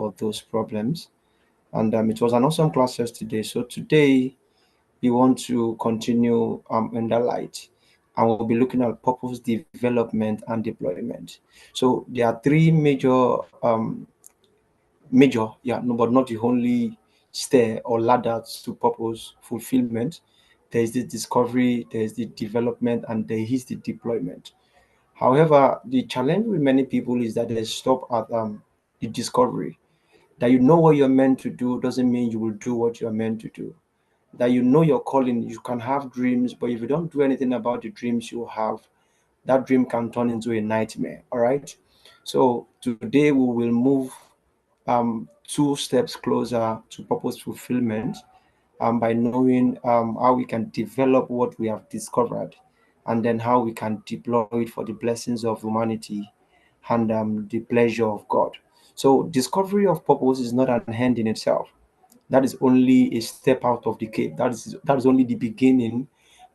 for those problems. And it was an awesome class yesterday. So today we want to continue in that light, and we'll be looking at purpose development and deployment. So there are three major, no, but not the only stair or ladder to purpose fulfillment. There is the discovery, there is the development, and there is the deployment. However, the challenge with many people is that they stop at the discovery. That you know what you're meant to do doesn't mean you will do what you're meant to do. That you know your calling, you can have dreams, but if you don't do anything about the dreams you have, that dream can turn into a nightmare. All right. So today we will move two steps closer to purpose fulfillment by knowing how we can develop what we have discovered, and then how we can deploy it for the blessings of humanity and the pleasure of God. So discovery of purpose is not an end in itself. That is only a step out of the cave. That is only the beginning.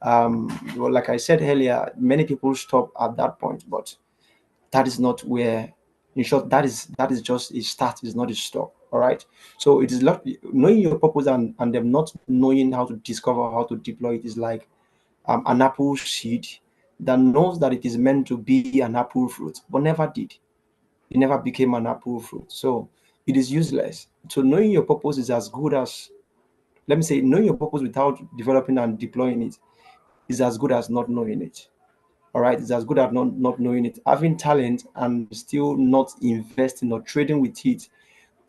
Well, like I said earlier, many people stop at that point, but that is not where. In short, that is just a start, is not a stop. All right. So it is not knowing your purpose, and them not knowing how to discover, how to deploy it, is like an apple seed that knows that it is meant to be an apple fruit, but never did. It never became an apple fruit. So it is useless. So knowing your purpose is as good as, let me say, knowing your purpose without developing and deploying it is as good as not knowing it. All right, it's as good as not knowing it. Having talent and still not investing or trading with it,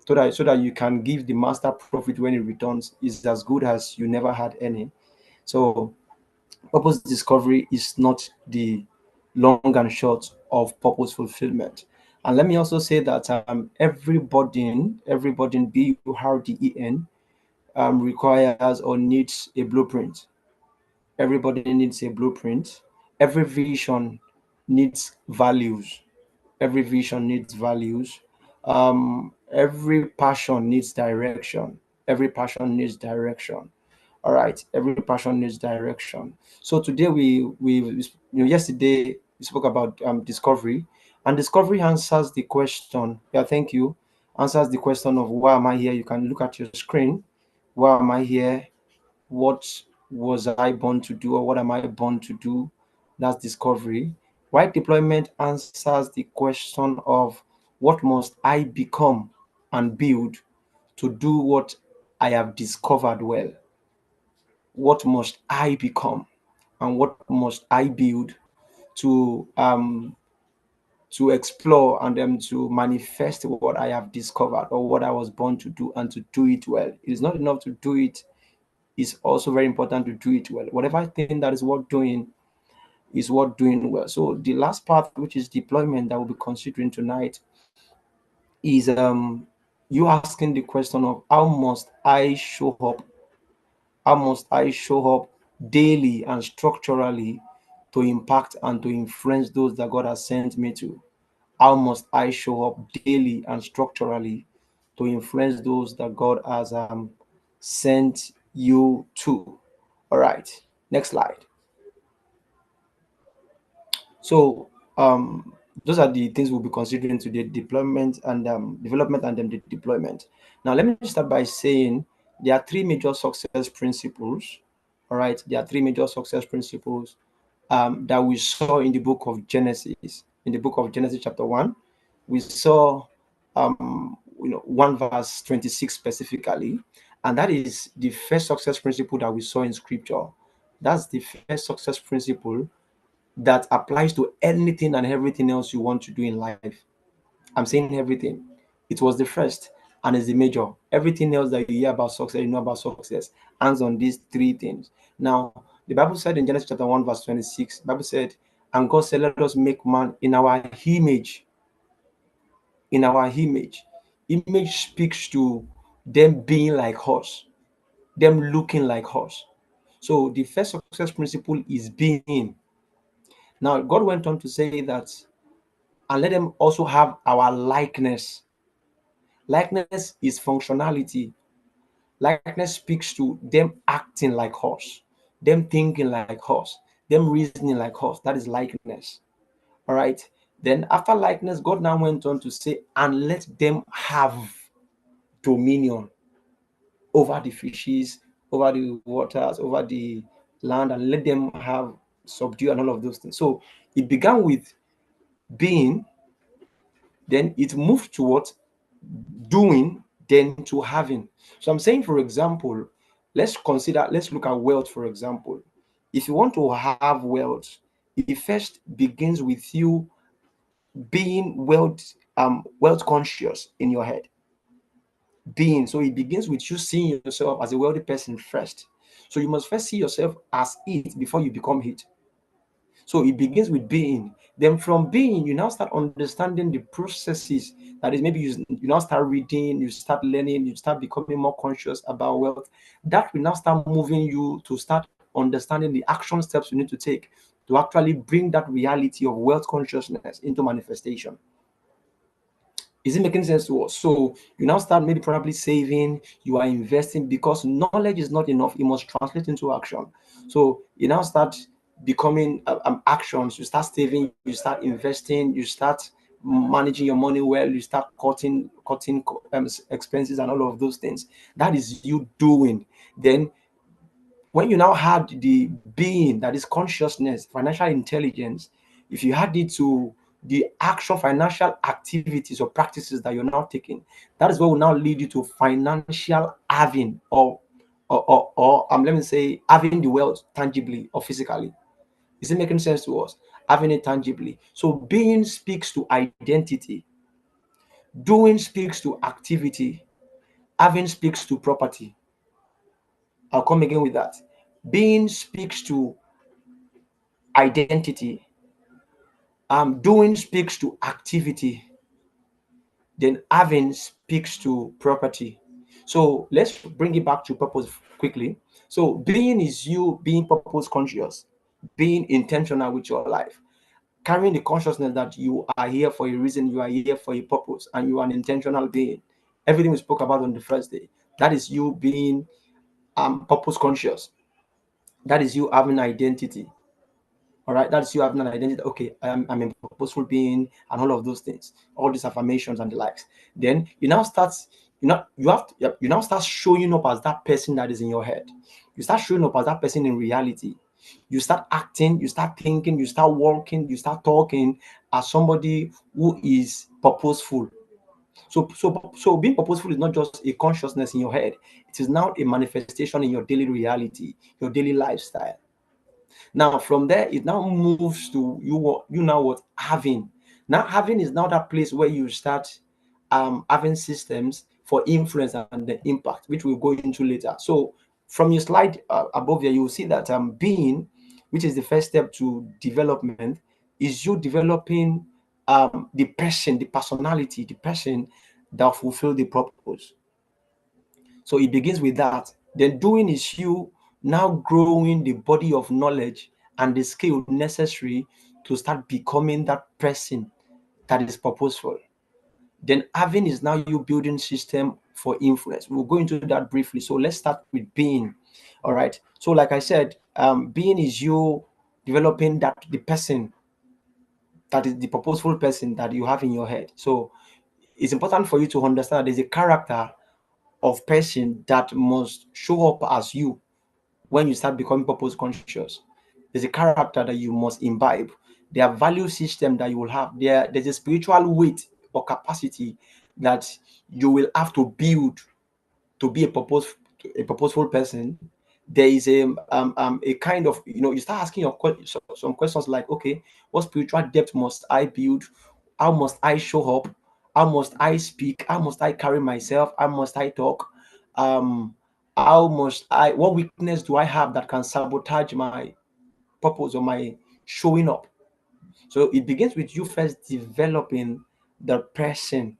so that you can give the master profit when it returns, is as good as you never had any. So purpose discovery is not the long and short of purpose fulfillment. And let me also say that every burden, BURDEN, requires or needs a blueprint. Everybody needs a blueprint. Every vision needs values. Every vision needs values. Every passion needs direction. Every passion needs direction. All right. Every passion needs direction. So today yesterday we spoke about discovery, and discovery answers the question. Yeah, thank you. Answers the question of why am I here. You can look at your screen. Why am I here? What was I born to do, or what am I born to do? That's discovery. Right deployment answers the question of what must I become and build to do what I have discovered well. What must I become and what must I build to explore and to manifest what I have discovered or what I was born to do, and to do it well. It is not enough to do it, it's also very important to do it well. Whatever thing that is worth doing is worth doing well. So the last part, which is deployment, that we'll be considering tonight, is you asking the question of how must I show up? How must I show up daily and structurally to impact and to influence those that God has sent me to? How must I show up daily and structurally to influence those that God has sent you to? All right, next slide. So those are the things we'll be considering today: deployment and development, and then the deployment. Now, let me start by saying there are three major success principles. All right, there are three major success principles that we saw in the book of Genesis. In the book of Genesis, chapter 1, we saw 1 verse 26 specifically, and that is the first success principle that we saw in scripture. That's the first success principle that applies to anything and everything else you want to do in life. I'm saying everything. It was the first and is the major. Everything else that you hear about success, you know about success, hands on these three things. Now, the Bible said in Genesis chapter 1, verse 26, the Bible said, and God said, let us make man in our image. In our image. Image speaks to them being like us, them looking like us. So the first success principle is being. Now, God went on to say that, and let them also have our likeness. Likeness is functionality. Likeness speaks to them acting like us, them thinking like us, them reasoning like us. That is likeness. All right. Then after likeness, God now went on to say, and let them have. dominion over the fishes, over the waters, over the land, and let them have subdue and all of those things. So it began with being, then it moved to what? Doing, then to having. So I'm saying, for example, let's look at wealth, for example. If you want to have wealth, it first begins with you being wealth conscious in your head. Being, so it begins with you seeing yourself as a wealthy person first. So you must first see yourself as it before you become it. So it begins with being. Then from being, you now start understanding the processes. That is, maybe you now start reading, you start learning, you start becoming more conscious about wealth. That will now start moving you to start understanding the action steps you need to take to actually bring that reality of wealth consciousness into manifestation. Is it making sense to us? So you now start maybe probably saving, you are investing, because knowledge is not enough. You must translate into action. So you now start becoming actions. You start saving, you start investing, you start managing your money well, you start cutting expenses and all of those things. That is you doing. Then when you now had the being, that is consciousness, financial intelligence, if you add it to the actual financial activities or practices that you're now taking, that is what will now lead you to financial having, or let me say having the wealth tangibly or physically. Is it making sense to us? Having it tangibly. So being speaks to identity, doing speaks to activity, having speaks to property. I'll come again with that. Being speaks to identity. Doing speaks to activity. Then having speaks to property. So let's bring it back to purpose quickly. So being is you being purpose conscious, being intentional with your life, carrying the consciousness that you are here for a reason, you are here for a purpose, and you are an intentional being. Everything we spoke about on the first day, that is you being purpose conscious. That is you having identity. All right, that's you having an identity. Okay, I'm a purposeful being, and all of those things, all these affirmations and the likes. Then you now start, you now start showing up as that person that is in your head. You start showing up as that person in reality. You start acting, you start thinking, you start walking, you start talking as somebody who is purposeful. So being purposeful is not just a consciousness in your head. It is now a manifestation in your daily reality, your daily lifestyle. Now from there, it now moves to you now what having. Now having is now that place where you start having systems for influence and the impact, which we'll go into later. So from your slide above there, you will see that being, which is the first step to development, is you developing the person, the personality, the person that fulfill the purpose. So it begins with that. Then doing is you now growing the body of knowledge and the skill necessary to start becoming that person that is purposeful. Then having is now you building system for influence. We'll go into that briefly. So let's start with being. All right. So like I said, being is you developing that the person that is the purposeful person that you have in your head. So it's important for you to understand that there's a character of person that must show up as you when you start becoming purpose conscious. There's a character that you must imbibe. There are value system that you will have. There's a spiritual weight or capacity that you will have to build to be a purposeful person. There is a kind of, you start asking some questions like, okay, what spiritual depth must I build? How must I show up? How must I speak? How must I carry myself? How must I talk? How must I, what weakness do I have that can sabotage my purpose or my showing up? So it begins with you first developing the person,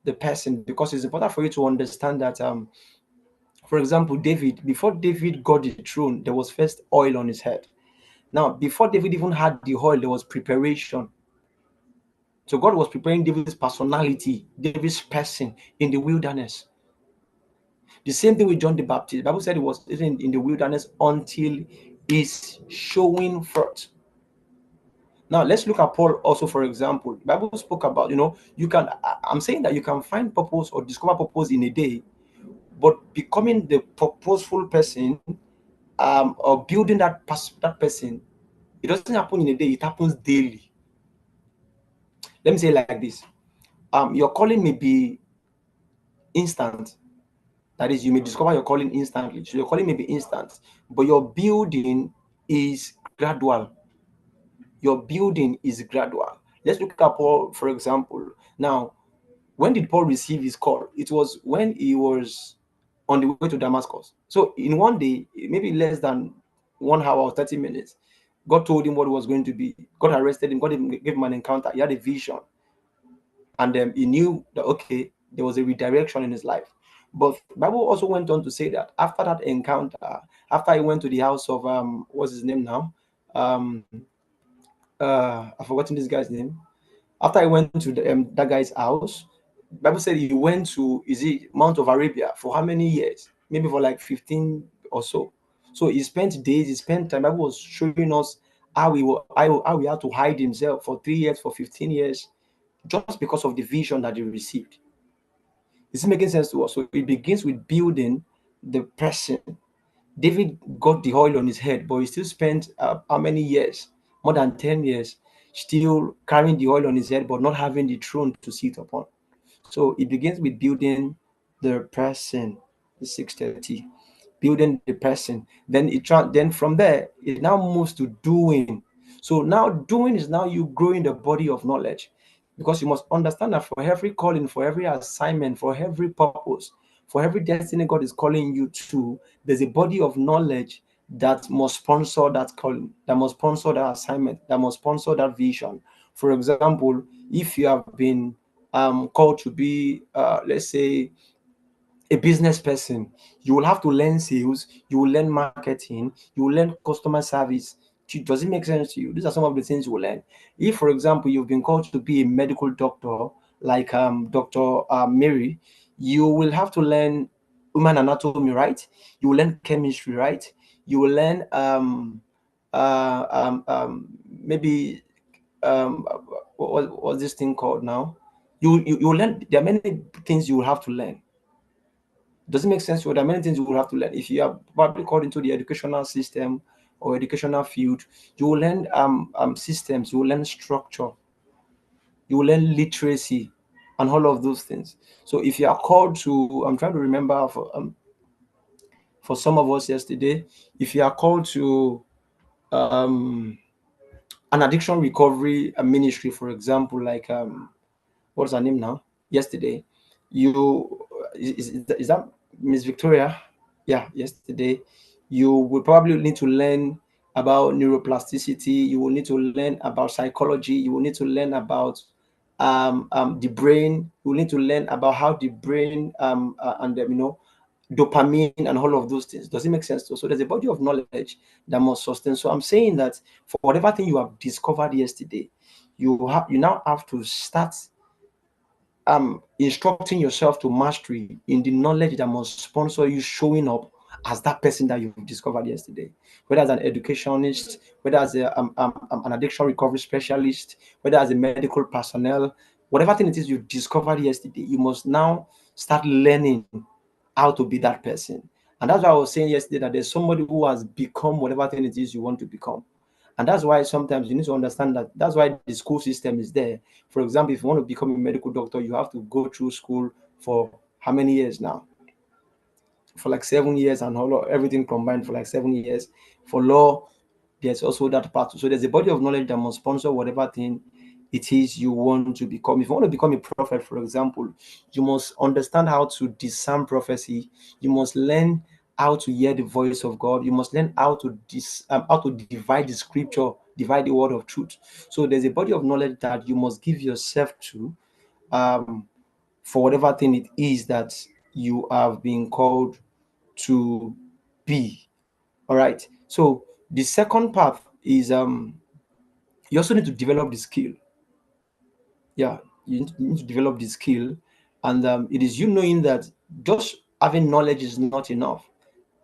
because it's important for you to understand that for example, David, before David got the throne, there was first oil on his head. Now, before David even had the oil, there was preparation. So God was preparing David's personality, David's person in the wilderness. The same thing with John the Baptist. The Bible said he was in the wilderness until he's showing forth. Now let's look at Paul also, for example. The Bible spoke about, you can, I'm saying that you can find purpose or discover purpose in a day, but becoming the purposeful person, or building that person, it doesn't happen in a day, it happens daily. Let me say it like this. Your calling may be instant. That is, you may discover your calling instantly. So your calling may be instant, but your building is gradual. Your building is gradual. Let's look at Paul, for example. Now, when did Paul receive his call? It was when he was on the way to Damascus. So in one day, maybe less than 1 hour or 30 minutes, God told him what it was going to be. God arrested him. God gave him an encounter. He had a vision. And he knew that, okay, there was a redirection in his life. But Bible also went on to say that after that encounter, after he went to the house of what's his name now, um I've forgotten this guy's name. After I went to that guy's house, Bible said he went to, is it Mount of Arabia, for how many years? Maybe for like 15 or so. So he spent days, he spent time. Bible was showing us how he had to hide himself for 3 years, for 15 years, just because of the vision that he received. Is it making sense to us? So it begins with building the person. David got the oil on his head, but he still spent how many years? More than 10 years, still carrying the oil on his head, but not having the throne to sit upon. So it begins with building the person, the 630, building the person. Then then from there, it now moves to doing. So now doing is now you growing the body of knowledge, because you must understand that for every calling, for every assignment, for every purpose, for every destiny God is calling you to, there's a body of knowledge that must sponsor that calling, that must sponsor that assignment, that must sponsor that vision. For example, if you have been called to be, let's say, a business person, you will have to learn sales, you will learn marketing, you will learn customer service. Does it make sense to you? These are some of the things you will learn. If, for example, you've been called to be a medical doctor, like Dr. Mary, you will have to learn human anatomy, right? You will learn chemistry, right? You will learn maybe what's this thing called now? You will learn. There are many things you will have to learn. Does it make sense? Well, there are many things you will have to learn. If you are probably called into the educational system or educational field, you will learn systems, you will learn structure, you will learn literacy, and all of those things. So if you are called to, I'm trying to remember for some of us yesterday, if you are called to um, an addiction recovery ministry, for example, like what's her name now? Yesterday, you is that Miss Victoria? Yeah, yesterday, you will probably need to learn about neuroplasticity. You will need to learn about psychology. You will need to learn about the brain. You will need to learn about how the brain and dopamine and all of those things. Does it make sense? So there's a body of knowledge that must sustain. So I'm saying that for whatever thing you have discovered yesterday, you now have to start instructing yourself to mastery in the knowledge that must sponsor you showing up as that person that you've discovered yesterday, whether as an educationist, whether as an addiction recovery specialist, whether as a medical personnel, whatever thing it is you discovered yesterday, you must now start learning how to be that person. And that's why I was saying yesterday that there's somebody who has become whatever thing it is you want to become. And that's why sometimes you need to understand that that's why the school system is there. For example, if you want to become a medical doctor, you have to go through school for how many years now? For like 7 years, and everything combined for like 7 years. For law, there's also that part. So there's a body of knowledge that must sponsor whatever thing it is you want to become. If you want to become a prophet, for example, you must understand how to discern prophecy. You must learn how to hear the voice of God. You must learn how to divide the scripture, divide the word of truth. So there's a body of knowledge that you must give yourself to um, for whatever thing it is that you have been called to be. All right. So the second part is you also need to develop the skill. Yeah, you need to develop the skill, and it is you knowing that just having knowledge is not enough.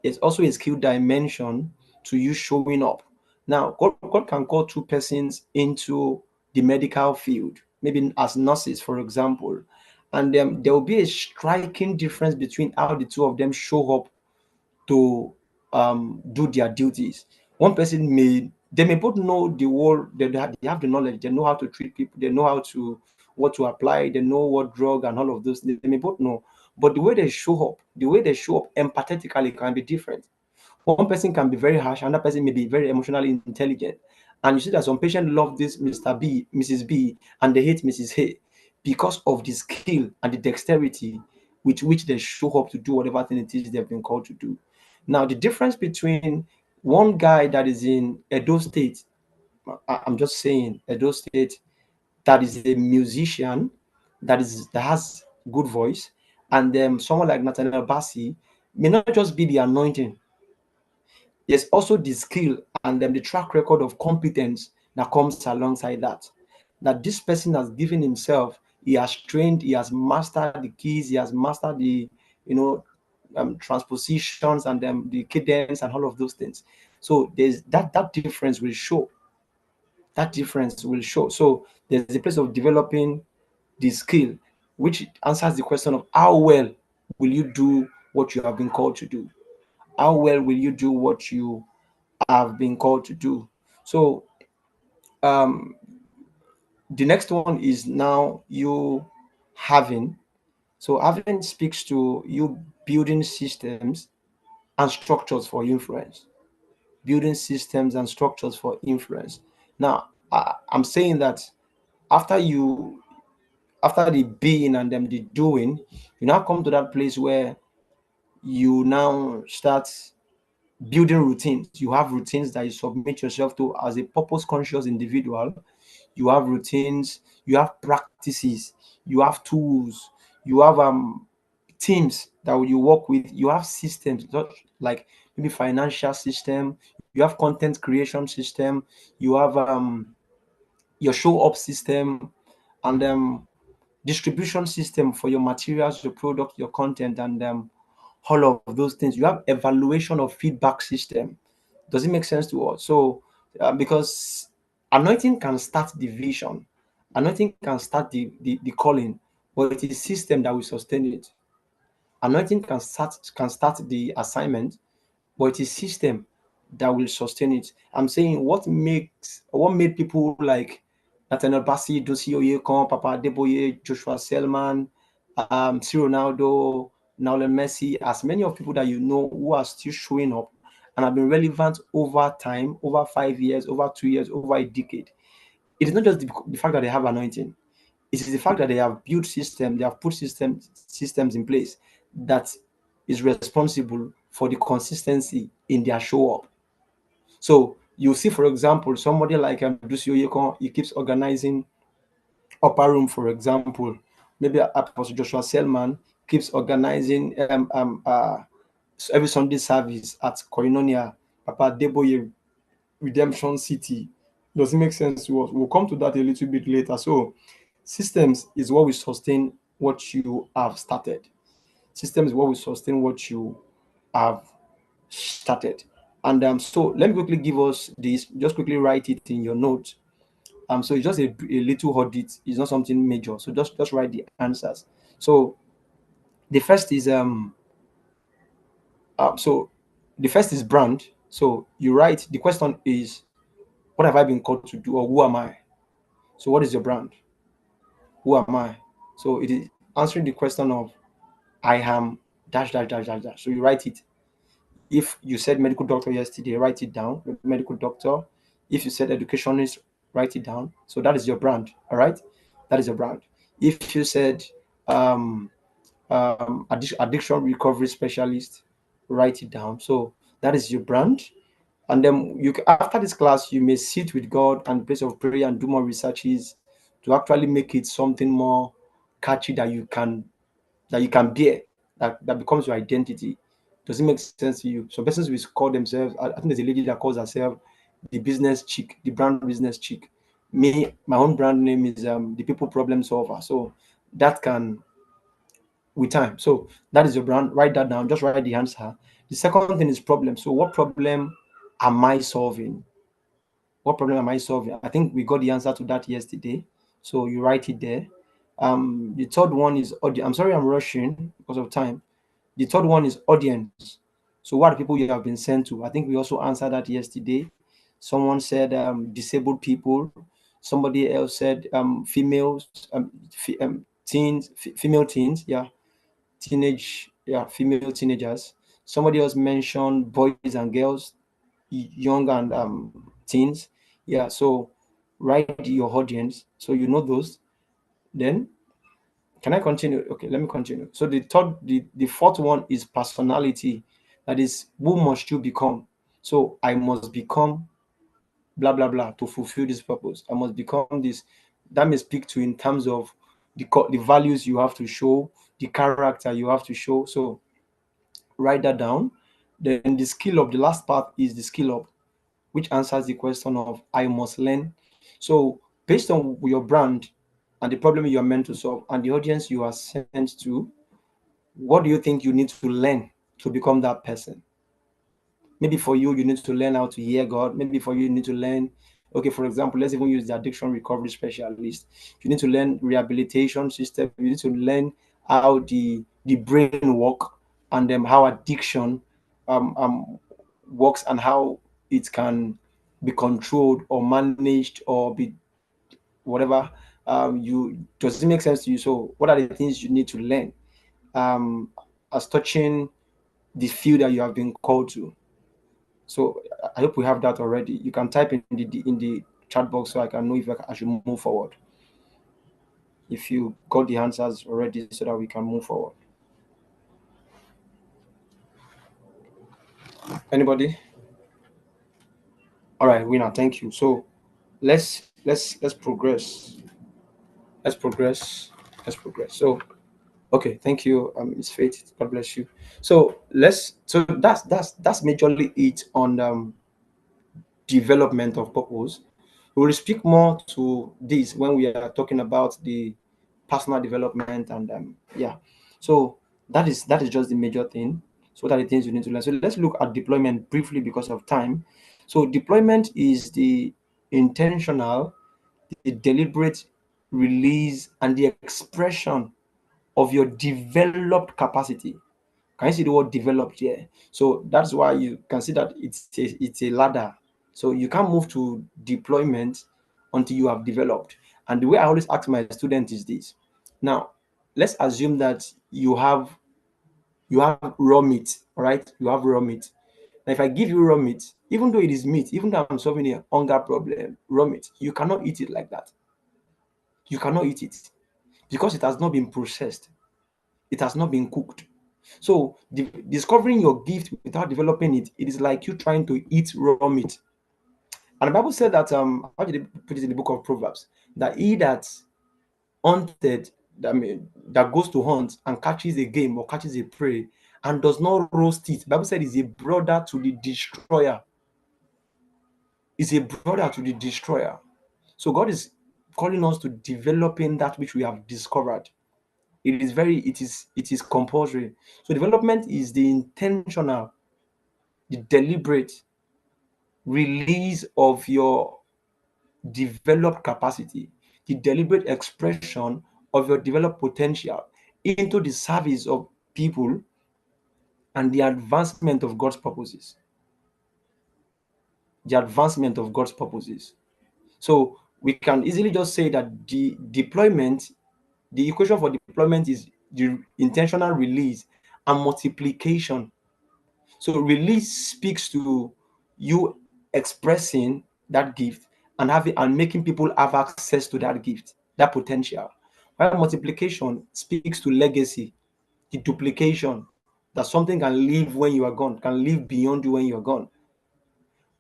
It's also a skill dimension to you showing up. Now, God can call two persons into the medical field, maybe as nurses, for example, and there will be a striking difference between how the two of them show up to do their duties. One person they may both know the whole, they have the knowledge, they know how to treat people, they know how to what to apply, they know what drug and all of those. They may both know, but the way they show up empathetically can be different. One person can be very harsh, another person may be very emotionally intelligent. And you see that some patients love this Mr. B, Mrs. B, and they hate Mrs. A because of the skill and the dexterity with which they show up to do whatever thing it is they've been called to do. Now, the difference between one guy that is in Edo State, I'm just saying Edo State, that is a musician, that has good voice, and someone like Nathaniel Bassi may not just be the anointing. There's also the skill and the track record of competence that comes alongside that. That this person has given himself, he has trained, he has mastered the keys, he has mastered the, you know, transpositions and the cadence and all of those things. So there's that difference will show. That difference will show. So there's a place of developing the skill, which answers the question of how well will you do what you have been called to do? How well will you do what you have been called to do? So um, the next one is now you having. So having speaks to you building systems and structures for influence. Building systems and structures for influence. Now, I'm saying that after you, after the being and then the doing, you now come to that place where you now start building routines. You have routines that you submit yourself to as a purpose conscious individual. You have routines, you have practices, you have tools, you have teams that you work with, you have systems like maybe financial system, you have content creation system, you have your show up system, and distribution system for your materials, your product, your content, and all of those things. You have evaluation of feedback system. Does it make sense to us? So, because anointing can start the vision, anointing can start the calling, but it is system that will sustain it. Anointing can start the assignment, but it is system that will sustain it. I'm saying what made people like Nathaniel Bassi, Dosi Oyekon, Papa Deboye, Joshua Selman, C. Ronaldo, Naul Messi, as many of people that you know who are still showing up and have been relevant over time, over 5 years, over 2 years, over a decade. It is not just the fact that they have anointing. It is the fact that they have built system, they have put systems in place that is responsible for the consistency in their show up. So you see, for example, somebody like Dusi Oyekon, he keeps organizing upper room, for example. Maybe Apostle Joshua Selman keeps organizing every Sunday service at Koinonia. Papa Deboye Redemption City. Does it make sense to us? We'll come to that a little bit later. So, systems is what will sustain what you have started. Systems is what will sustain what you have started. And so, let me quickly give us this. Just quickly write it in your notes. So it's just a little audit. It's not something major. So just write the answers. So the first is so the first is brand. So you write the question is, what have I been called to do, or who am I? So what is your brand? Who am I? So it is answering the question of I am dash dash dash dash dash. So you write it. If you said medical doctor yesterday, write it down. Medical doctor. If you said educationist, write it down. So that is your brand. All right, that is your brand. If you said um, addiction recovery specialist, write it down. So that is your brand. And then after this class, you may sit with God and place of prayer and do more researches to actually make it something more catchy that you can bear, that becomes your identity. Does it make sense to you? So persons will call themselves, I think there's a lady that calls herself the business chick, the brand business chick. Me, my own brand name is the people problem solver. So that can with time. So that is your brand. Write that down. Just write the answer. The second thing is problem. So what problem am I solving? What problem am I solving? I think we got the answer to that yesterday. So you write it there. The third one is audience. I'm sorry I'm rushing because of time. The third one is audience. So what are the people you have been sent to? I think we also answered that yesterday. Someone said disabled people. Somebody else said females, teens, female teens. Yeah, female teenagers. Somebody else mentioned boys and girls, young and teens. Yeah, so write your audience so you know those. Then can I continue? Okay, let me continue. So the fourth one is personality. That is, who must you become? So I must become blah blah blah to fulfill this purpose. I must become this. That may speak to in terms of the values you have to show, the character you have to show. So write that down. Then the skill up. The last part is the skill up, which answers the question of I must learn. So based on your brand and the problem you are meant to solve and the audience you are sent to, what do you think you need to learn to become that person? Maybe for you, you need to learn how to hear God. Maybe for you, you need to learn, okay, for example, let's even use the addiction recovery specialist. You need to learn rehabilitation system. You need to learn how the brain work and how addiction um, um, works and how it can be controlled or managed or be whatever. You does it make sense to you? So, what are the things you need to learn um, as touching the field that you have been called to? So I hope we have that already. You can type in the chat box so I can know if I should move forward. If you got the answers already, so that we can move forward. Anybody? All right, winner. Thank you. So let's progress. Let's progress. Let's progress. So okay, thank you, Miss Faith. God bless you. So that's majorly it on development of purpose. We will speak more to this when we are talking about the personal development and yeah. So that is just the major thing. So what are the things you need to learn? So let's look at deployment briefly because of time. So deployment is the intentional, the deliberate release and the expression of your developed capacity. Can you see the word developed here? So that's why you can see that it's a ladder. So you can't move to deployment until you have developed. And the way I always ask my students is this. Now, let's assume that you have raw meat, all right? You have raw meat. Now, if I give you raw meat, even though it is meat, even though I'm solving a hunger problem, raw meat, you cannot eat it like that. You cannot eat it because it has not been processed. It has not been cooked. So discovering your gift without developing it, it is like you trying to eat raw meat. And the Bible said that how did they put it in the book of Proverbs? That he that hunted, that goes to hunt and catches a game or catches a prey and does not roast it. The Bible said is a brother to the destroyer. Is a brother to the destroyer. So God is calling us to developing that which we have discovered. It is compulsory. So development is the intentional, the deliberate release of your developed capacity, the deliberate expression of your developed potential into the service of people and the advancement of God's purposes. The advancement of God's purposes. So we can easily just say that the equation for deployment is the intentional release and multiplication. So release speaks to you expressing that gift and having and making people have access to that gift, that potential. While multiplication speaks to legacy, the duplication, that something can live when you are gone, can live beyond you when you are gone.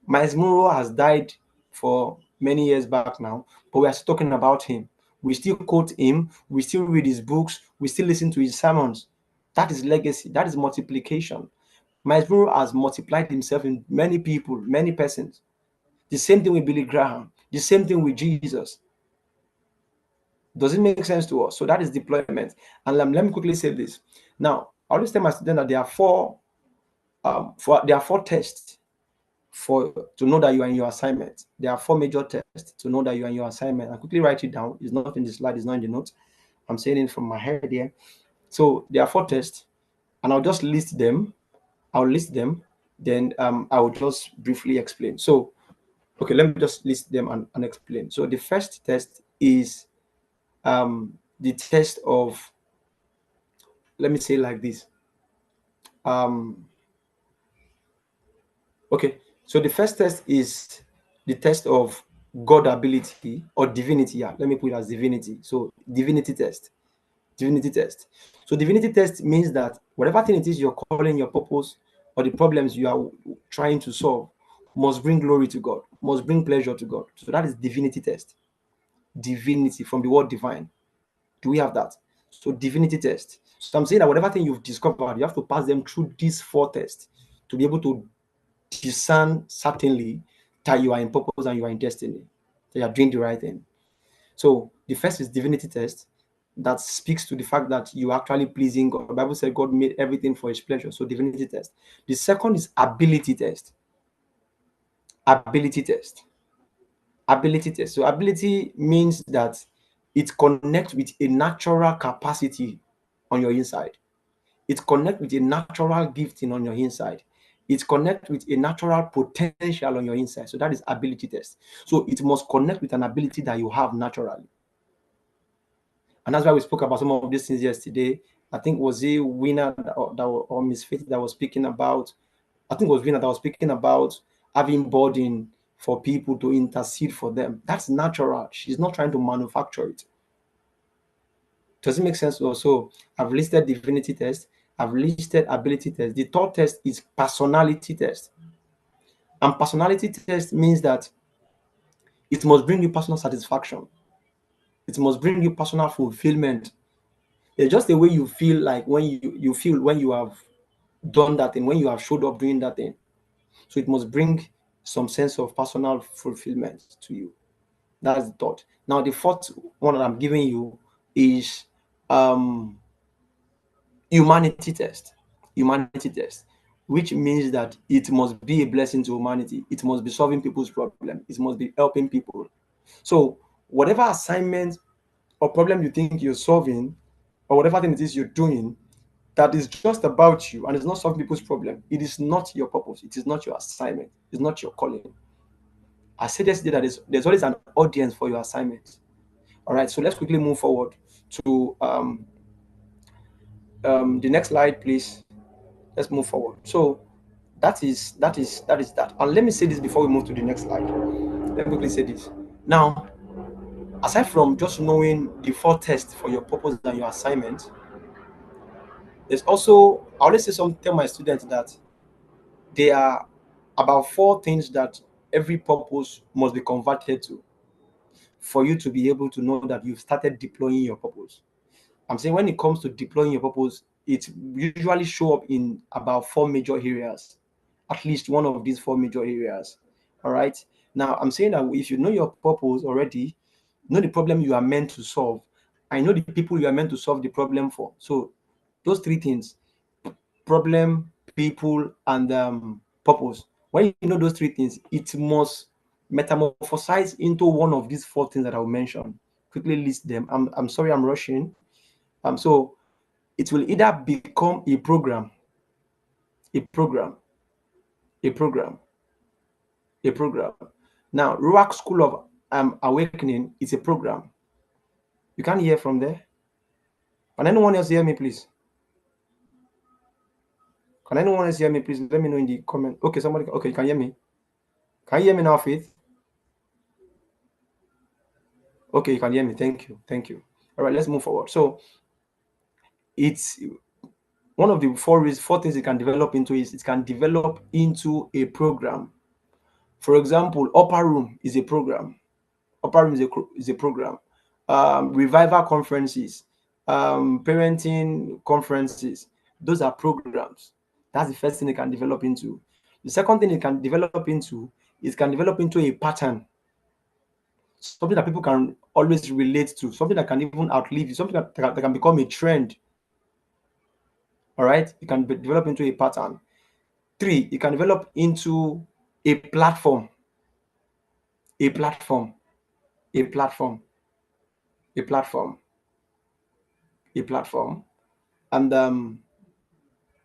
Miles Monroe has died for many years back now, but we are still talking about him. We still quote him, we still read his books, we still listen to his sermons. That is legacy, that is multiplication. Miles Monroe has multiplied himself in many people, many persons. The same thing with Billy Graham, the same thing with Jesus. Does it make sense to us? So that is deployment. And let me quickly say this. Now, I always tell my students that there are four tests for to know that you are in your assignment. There are four major tests to know that you are in your assignment. And quickly write it down. It's not in the slide, it's not in the notes. I'm saying it from my head here. So there are four tests, and I'll just list them. I'll list them, then I will just briefly explain. So, okay, let me just list them and explain. So the first test is the test of, let me say like this. Um, okay, so the first test is the test of God ability or divinity. Yeah, let me put it as divinity. So divinity test. Divinity test. So divinity test means that whatever thing it is you're calling your purpose or the problems you are trying to solve must bring glory to God, must bring pleasure to God. So that is divinity test. Divinity from the word divine. Do we have that? So divinity test. So I'm saying that whatever thing you've discovered, you have to pass them through these four tests to be able to discern certainly that you are in purpose and you are in destiny, that you are doing the right thing. So the first is divinity test that speaks to the fact that you are actually pleasing God. The Bible said God made everything for his pleasure. So divinity test. The second is ability test. Ability test. Ability test. So ability means that it connects with a natural capacity on your inside. It connects with a natural gifting on your inside. It connects with a natural potential on your inside. So that is ability test. So it must connect with an ability that you have naturally. And that's why we spoke about some of these things yesterday. I think was a winner or Miss Faith that was speaking about. I think it was winner that was speaking about having burden for people to intercede for them. That's natural. She's not trying to manufacture it. Does it make sense? Also, I've listed divinity test. I've listed ability test. The third test is personality test. And personality test means that it must bring you personal satisfaction. It must bring you personal fulfillment. It's just the way you feel like when you feel when you have done that thing, when you have showed up doing that thing. So it must bring some sense of personal fulfillment to you. That's the thought. Now the fourth one that I'm giving you is um humanity test. Humanity test, which means that it must be a blessing to humanity. It must be solving people's problem. It must be helping people. So whatever assignment or problem you think you're solving, or whatever thing it is you're doing, that is just about you and it's not solving people's problem. It is not your purpose. It is not your assignment. It's not your calling. I said yesterday that there's always an audience for your assignment. All right. So let's quickly move forward to the next slide, please. Let's move forward. So that. And let me say this before we move to the next slide. Let me quickly say this. Now, aside from just knowing the four tests for your purpose and your assignment, there's also I always say some tell my students that there are about four things that every purpose must be converted to for you to be able to know that you've started deploying your purpose. I'm saying when it comes to deploying your purpose, it usually show up in about four major areas, at least one of these four major areas. All right. Now I'm saying that if you know your purpose already, know the problem you are meant to solve, I know the people you are meant to solve the problem for. So those three things: problem, people, and purpose. When you know those three things, it must metamorphosize into one of these four things that I'll mention. Quickly list them. I'm sorry, I'm rushing. So it will either become a program, a program, a program, a program. Now, Ruach School of Awakening is a program. You can't hear from there. Can anyone else hear me, please? Can anyone else hear me, please? Let me know in the comment. Okay, somebody. Okay, you can hear me. Can you hear me now, Faith? Okay, you can hear me. Thank you. Thank you. All right, let's move forward. So it's one of the four things it can develop into is it can develop into a program. For example, Upper Room is a program. Upper Room is a program. Revival conferences, parenting conferences, those are programs. That's the first thing it can develop into. The second thing it can develop into is can develop into a pattern, something that people can always relate to, something that can even outlive you, something that can become a trend. All right, it can develop into a pattern. Three, it can develop into a platform, a platform, a platform, a platform, a platform. And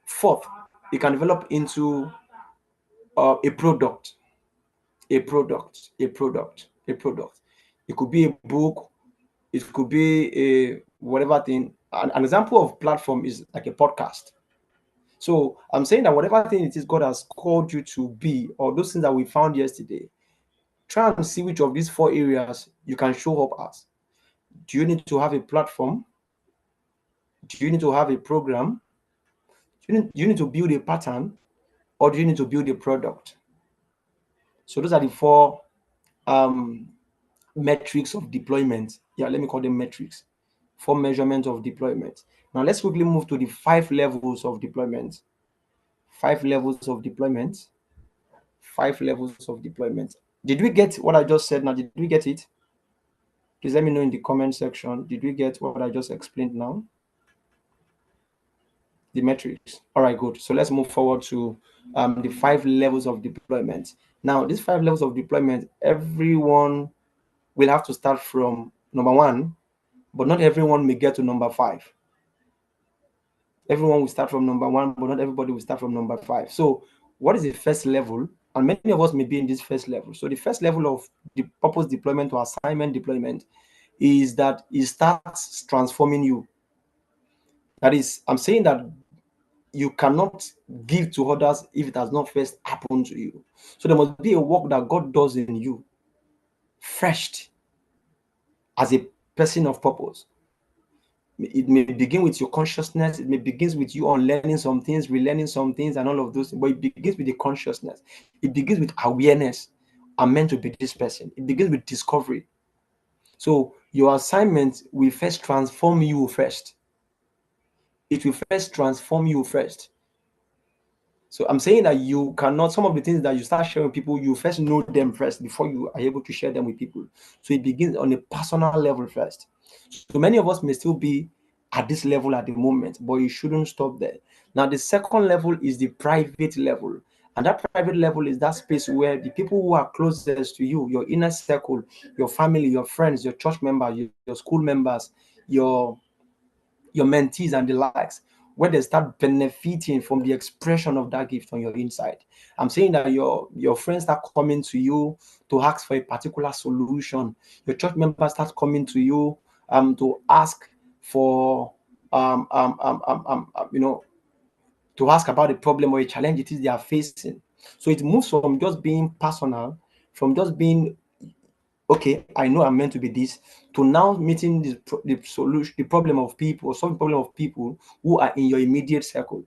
fourth, it can develop into a product, a product, a product, a product. It could be a book, it could be a whatever thing. An example of platform is like a podcast. So I'm saying that whatever thing it is God has called you to be, or those things that we found yesterday, try and see which of these four areas you can show up as. Do you need to have a platform? Do you need to have a program? Do you need to build a pattern, or do you need to build a product? So those are the four um, metrics of deployment. Yeah, let me call them metrics. Four measurements of deployment. Now let's quickly move to the five levels of deployment. Five levels of deployment. Five levels of deployment. Did we get what I just said now? Did we get it? Please let me know in the comment section. Did we get what I just explained now? The metrics. All right, good. So let's move forward to the five levels of deployment. Now, these five levels of deployment, everyone will have to start from number one, but not everyone may get to number five. Everyone will start from number one, but not everybody will start from number five. So, what is the first level? And many of us may be in this first level. So, the first level of the purpose deployment or assignment deployment is that it starts transforming you. That is, I'm saying that you cannot give to others if it has not first happened to you. So, there must be a work that God does in you first as a person of purpose. It may begin with your consciousness, it may begin with you on learning some things, relearning some things, and all of those, but it begins with the consciousness. It begins with awareness. I'm meant to be this person. It begins with discovery. So your assignment will first transform you first. It will first transform you first. So I'm saying that you cannot, some of the things that you start sharing with people, you first know them first before you are able to share them with people. So it begins on a personal level first. So many of us may still be at this level at the moment, but you shouldn't stop there. Now, the second level is the private level. And that private level is that space where the people who are closest to you, your inner circle, your family, your friends, your church members, your school members, your mentees and the likes, where they start benefiting from the expression of that gift on your inside. I'm saying that your friends start coming to you to ask for a particular solution. Your church members start coming to you to ask for to ask about a problem or a challenge it is they are facing. So it moves from just being personal, from just being okay, I know I'm meant to be this, to now meeting the solution, the problem of people, or some problem of people who are in your immediate circle,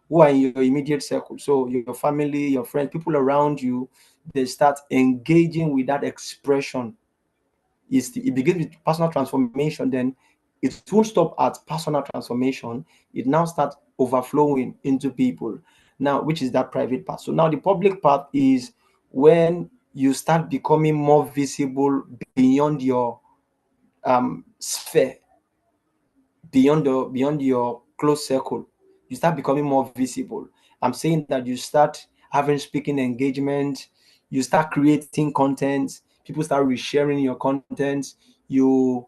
who are in your immediate circle. So your family, your friends, people around you, they start engaging with that expression. It begins with personal transformation, then it won't stop at personal transformation. It now starts overflowing into people. Now, which is that private part. So now the public part is when you start becoming more visible beyond your sphere, beyond your close circle. You start becoming more visible. I'm saying that you start having speaking engagement, you start creating content, people start resharing your content, you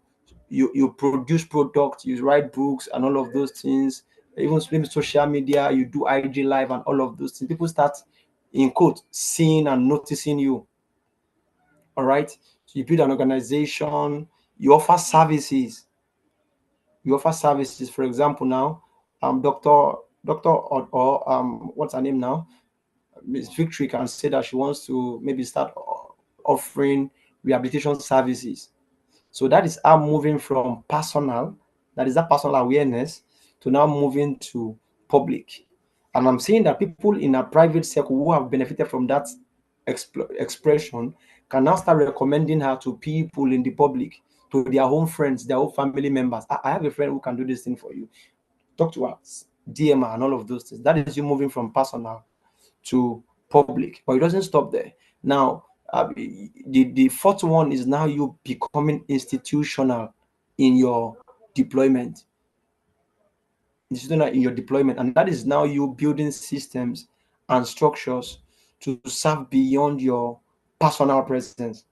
produce products, you write books and all of those things, even maybe social media, you do IG live and all of those things. People start in quote seeing and noticing you. All right. So you build an organization, you offer services, for example now doctor or what's her name now, Miss Victory can say that she wants to maybe start offering rehabilitation services. So that is how moving from personal, that is that personal awareness, to now moving to public. And I'm saying that people in a private circle who have benefited from that expression can now start recommending her to people in the public, to their own friends, their own family members. I have a friend who can do this thing for you. Talk to us, DM her, and all of those things. That is you moving from personal to public, but it doesn't stop there. Now, the fourth one is now you becoming institutional in your deployment. Institutional in your deployment, and that is now you building systems and structures to serve beyond your personal presence.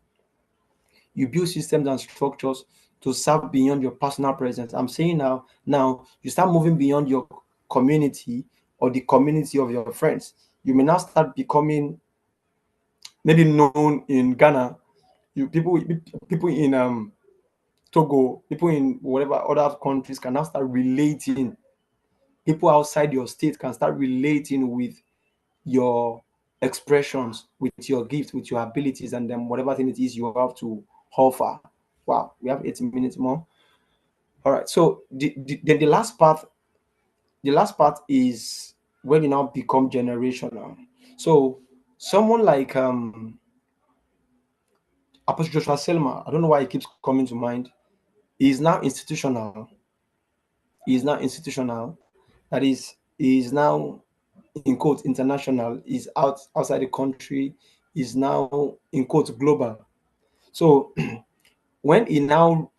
You build systems and structures to serve beyond your personal presence. I'm saying now you start moving beyond your community or the community of your friends. You may now start becoming maybe known in Ghana. People in Togo, people in whatever other countries can now start relating. People outside your state can start relating with your expressions, with your gift, with your abilities, and then whatever thing it is you have to offer. Wow, we have 18 minutes more. All right. So the last part is when you now become generational. So someone like Apostle Joshua Selma, I don't know why it keeps coming to mind. He is now institutional. He is now institutional. That is, he is now in quote international. Is outside the country. Is now in quote global. So when he now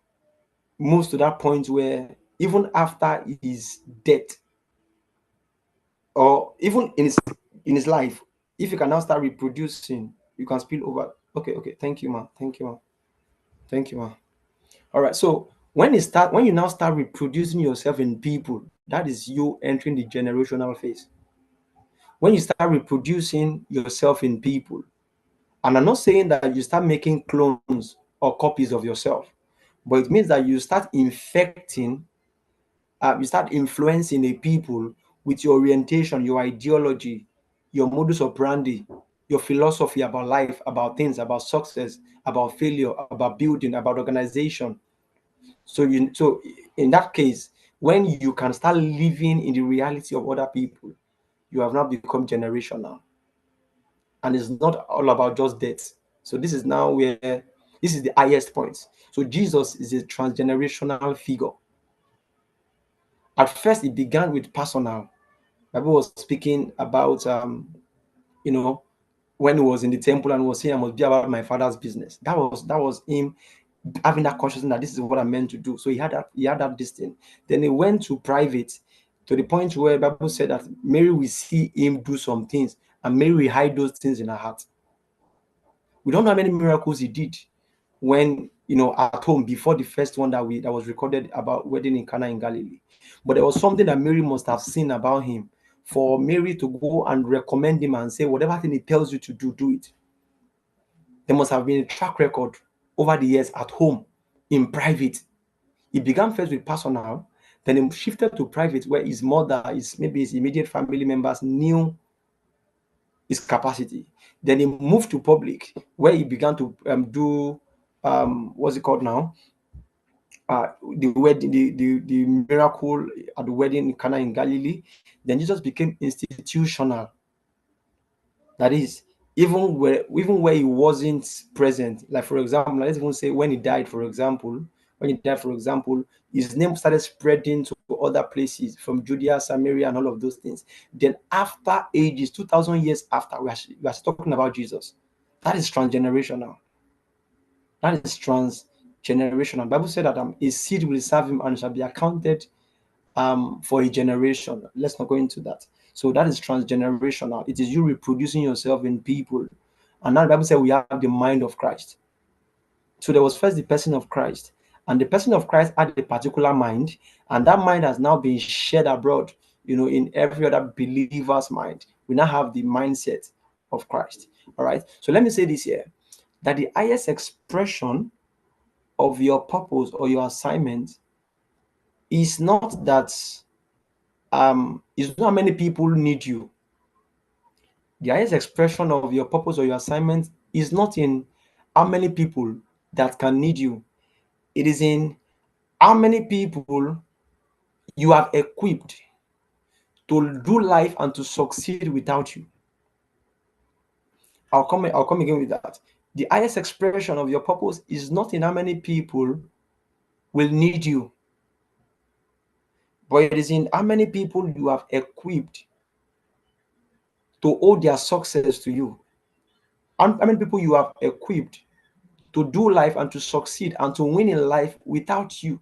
moves to that point where even after his death, or even in his life, if you can now start reproducing, you can spill over. Okay, thank you, ma. Thank you, ma. Thank you, ma. All right. So when you now start reproducing yourself in people, that is you entering the generational phase. When you start reproducing yourself in people, and I'm not saying that you start making clones or copies of yourself, but it means that you start infecting, you start influencing the people with your orientation, your ideology, your modus operandi, your philosophy about life, about things, about success, about failure, about building, about organization. So in that case, when you can start living in the reality of other people, you have now become generational, and it's not all about just death. So this is now where this is the highest point. So Jesus is a transgenerational figure. At first, it began with personal. Bible was speaking about you know, when he was in the temple and was saying, I must be about my father's business. That was him having that consciousness that this is what I'm meant to do. So he had that distance. Then he went to private, to the point where Bible said that Mary will see him do some things, and Mary will hide those things in her heart. We don't know how many miracles he did when, at home, before the first one that was recorded about wedding in Cana in Galilee. But there was something that Mary must have seen about him for Mary to go and recommend him and say, whatever thing he tells you to do, do it. There must have been a track record over the years at home, in private. He began first with personal, then he shifted to private, where his mother, maybe his immediate family members knew his capacity. Then he moved to public, where he began to do what's it called now? The wedding, the miracle at the wedding in Cana in Galilee. Then Jesus became institutional. That is, even where he wasn't present. Like for example, let's even say when he died, for example, his name started spreading to other places from Judea, Samaria, and all of those things. Then after ages, 2,000 years after, we are talking about Jesus. That is transgenerational. That is transgenerational. Bible said that a seed will serve him and shall be accounted for a generation. Let's not go into that. So that is transgenerational. It is you reproducing yourself in people. And now the Bible said we have the mind of Christ. So there was first the person of Christ, and the person of Christ had a particular mind, and that mind has now been shared abroad, in every other believer's mind. We now have the mindset of Christ. All right. So let me say this here, that the highest expression of your purpose or your assignment is not that is not how many people need you. The highest expression of your purpose or your assignment is not in how many people that can need you. It is in how many people you have equipped to do life and to succeed without you. I'll come again with that. The highest expression of your purpose is not in how many people will need you, but it is in how many people you have equipped to owe their success to you. How many people you have equipped to do life and to succeed and to win in life without you.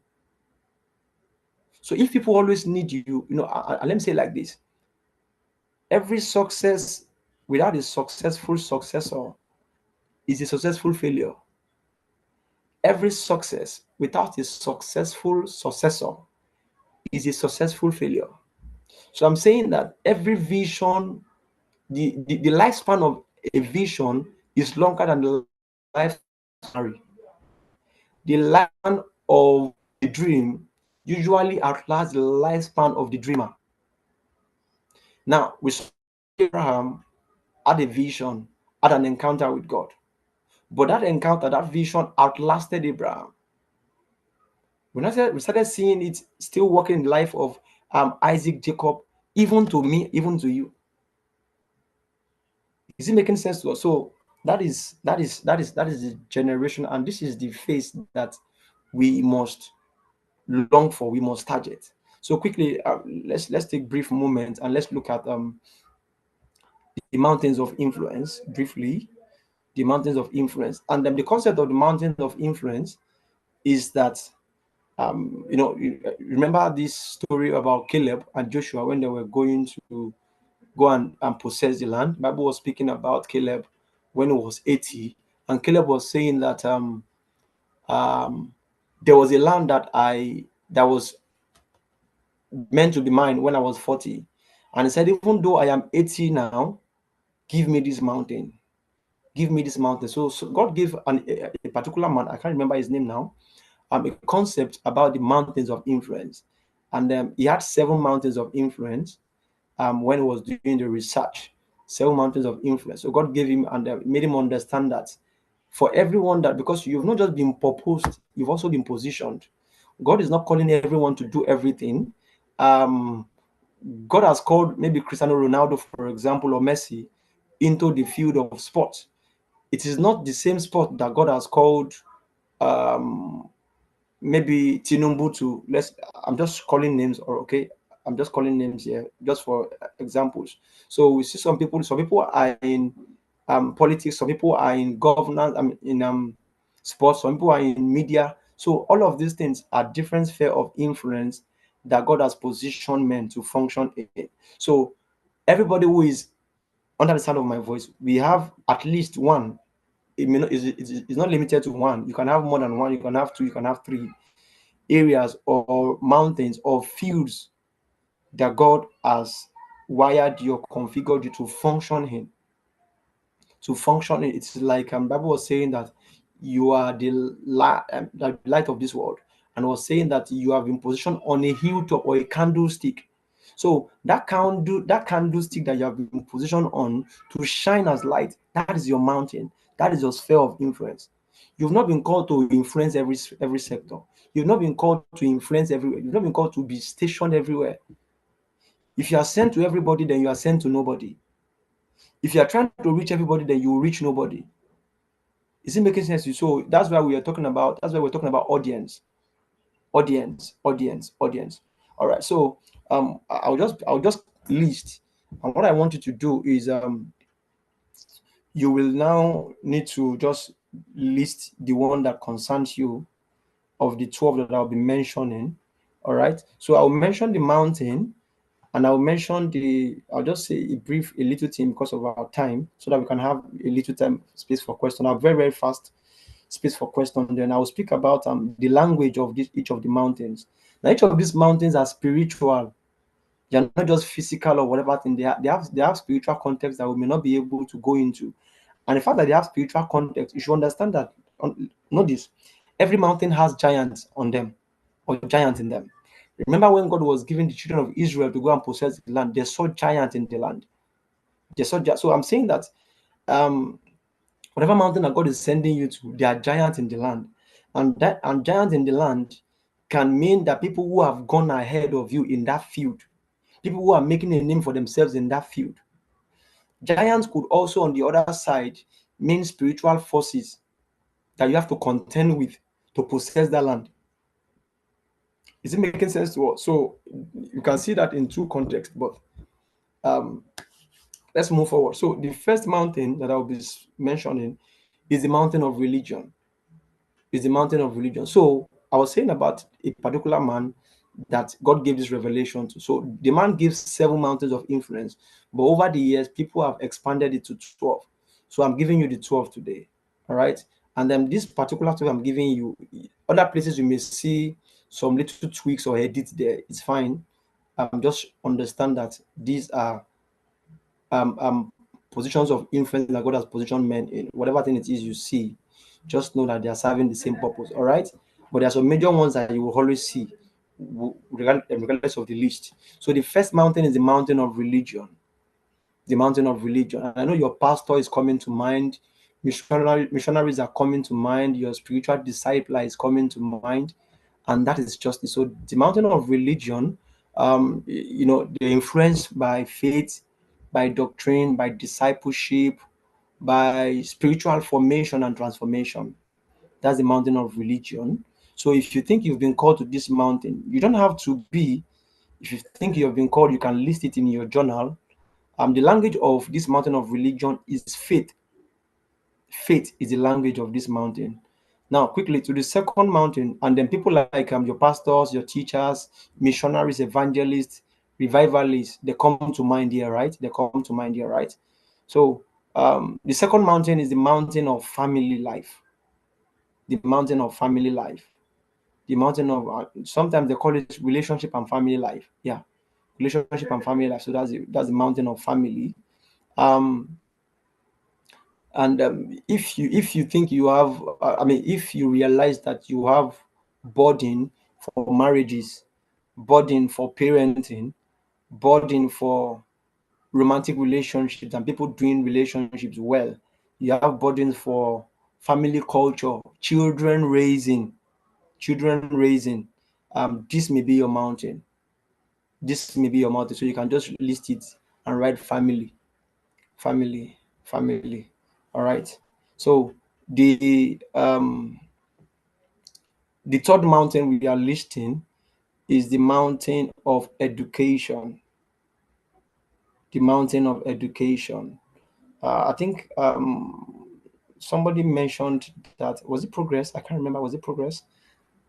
So if people always need you, let me say it like this: every success without a successful successor is a successful failure. Every success without a successful successor is a successful failure. So I'm saying that every vision, the lifespan of a vision is longer than the lifespan of a visionary. The lifespan of a dream usually outlasts the lifespan of the dreamer. Now, we saw Abraham had a vision, had an encounter with God. But that encounter, that vision outlasted Abraham. We started seeing it still working in the life of Isaac, Jacob, even to me, even to you. Is it making sense to us? So that is the generation, and this is the phase that we must long for, we must target. So quickly, let's take brief moment and let's look at the mountains of influence briefly. The mountains of influence, and then the concept of the mountains of influence is that you remember this story about Caleb and Joshua when they were going to go and possess the land. The Bible was speaking about Caleb when he was 80, and Caleb was saying that um, there was a land that was meant to be mine when I was 40. And he said, even though I am 80 now, give me this mountain. Give me this mountain. So God gave a particular man, I can't remember his name now, a concept about the mountains of influence. And he had 7 mountains of influence when he was doing the research. 7 mountains of influence. So God gave him and made him understand that for everyone, that because you've not just been proposed, you've also been positioned. God is not calling everyone to do everything. Um, God has called maybe Cristiano Ronaldo, for example, or Messi into the field of sport. It is not the same sport that God has called um, maybe Tinubu to. I'm just calling names, or okay, I'm just calling names here just for examples. So we see some people are in politics, some people are in governance, in sports, some people are in media. So all of these things are different sphere of influence that God has positioned men to function in. So everybody who is under the sound of my voice, we have at least one. It may not, it's not limited to one. You can have more than one, you can have two, you can have three areas or mountains or fields that God has wired you or configured you to function in. To function in, it's like Bible was saying that you are the light of this world, and was saying that you have been positioned on a hilltop or a candlestick. So that candlestick that you have been positioned on to shine as light, that is your mountain. That is your sphere of influence. You've not been called to influence every sector. You've not been called to influence everywhere. You've not been called to be stationed everywhere. If you are sent to everybody, then you are sent to nobody. If you are trying to reach everybody, then you will reach nobody. Is it making sense to you? So that's why we are talking about. That's why we're talking about audience, audience. All right. So I'll just list, and what I want you to do is you will now need to just list the one that concerns you of the 12 that I'll be mentioning. All right. So I'll mention the mountain, and I'll just say a little thing because of our time, so that we can have a little time space for question. I'll very, very fast space for question. Then I'll speak about the language of each of the mountains. Now, each of these mountains are spiritual. They're not just physical or whatever thing. They have spiritual context that we may not be able to go into. And the fact that they have spiritual context, you should understand that. Know this: every mountain has giants on them, or giants in them. Remember when God was giving the children of Israel to go and possess the land, they saw giants in the land. So I'm saying that um, whatever mountain that God is sending you to, there are giants in the land, and giants in the land can mean that people who have gone ahead of you in that field, people who are making a name for themselves in that field. Giants could also, on the other side, mean spiritual forces that you have to contend with to possess that land. Is it making sense to us? So you can see that in two contexts, but um, let's move forward. So the first mountain that I'll be mentioning is the mountain of religion. Is the mountain of religion. So I was saying about a particular man that God gave this revelation to. So the man gives 7 mountains of influence, but over the years, people have expanded it to 12. So I'm giving you the 12 today. All right. And then this particular 12 I'm giving you, other places you may see some little tweaks or edits there. It's fine. Just understand that these are positions of influence that God has positioned men in. Whatever thing it is you see, just know that they are serving the same purpose. All right. But there are some major ones that you will always see, regardless of the list. So the first mountain is the mountain of religion. The mountain of religion. And I know your pastor is coming to mind, missionaries are coming to mind, your spiritual discipler is coming to mind, and that is justice. So the mountain of religion, they're influenced by faith, by doctrine, by discipleship, by spiritual formation and transformation. That's the mountain of religion. So if you think you've been called to this mountain, you don't have to be. If you think you've been called, you can list it in your journal. The language of this mountain of religion is faith. Faith is the language of this mountain. Now, quickly to the second mountain, and then people like your pastors, your teachers, missionaries, evangelists, revivalists, they come to mind here, right? They come to mind here, right? So, the second mountain is the mountain of family life. The mountain of family life. The mountain of sometimes they call it relationship and family life. Yeah, relationship and family life. So that's the mountain of family. Um, and if you think you have, if you realize that you have burden for marriages, burden for parenting, burden for romantic relationships and people doing relationships well, you have burdens for family culture, children raising, this may be your mountain. This may be your mountain. So you can just list it and write family, family. All right. So the third mountain we are listing is the mountain of education. The mountain of education. I think somebody mentioned that, was it Progress? I can't remember. Was it Progress?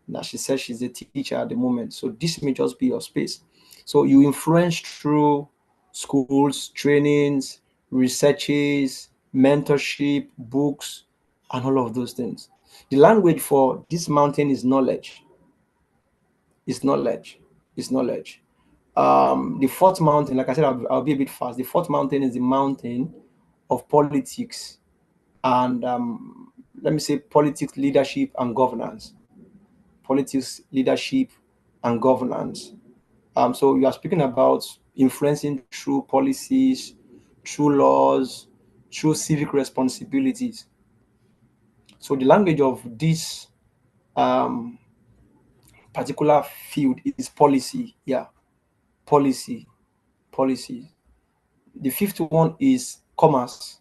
Now she says she's a teacher at the moment. So this may just be your space. So you influence through schools, trainings, researches, mentorship, books, and all of those things. The language for this mountain is knowledge. Is knowledge. Is knowledge. The fourth mountain, like I said, I'll be a bit fast. The fourth mountain is the mountain of politics and let me say politics, leadership, and governance. Politics, leadership, and governance. So you are speaking about influencing through policies, through laws, through civic responsibilities. So the language of this um, particular field is policy. Yeah, policy, policy. The fifth one is commerce.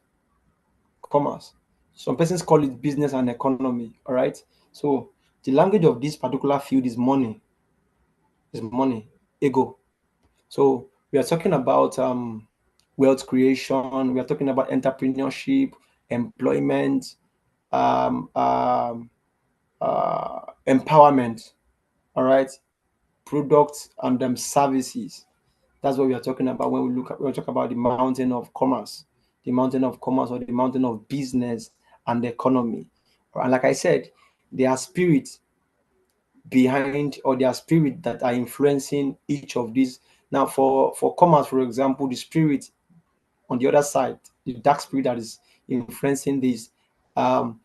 Commerce. Some persons call it business and economy. All right. So the language of this particular field is money. Is money. Ego. So we are talking about wealth creation. We are talking about entrepreneurship, employment, um, um, empowerment. All right, products and services. That's what we are talking about when we talk about the mountain of commerce, the mountain of commerce or the mountain of business and economy. And like I said, there are spirits behind or there are spirits that are influencing each of these. Now, for commerce, for example, the spirit on the other side, the dark spirit that is influencing this, um,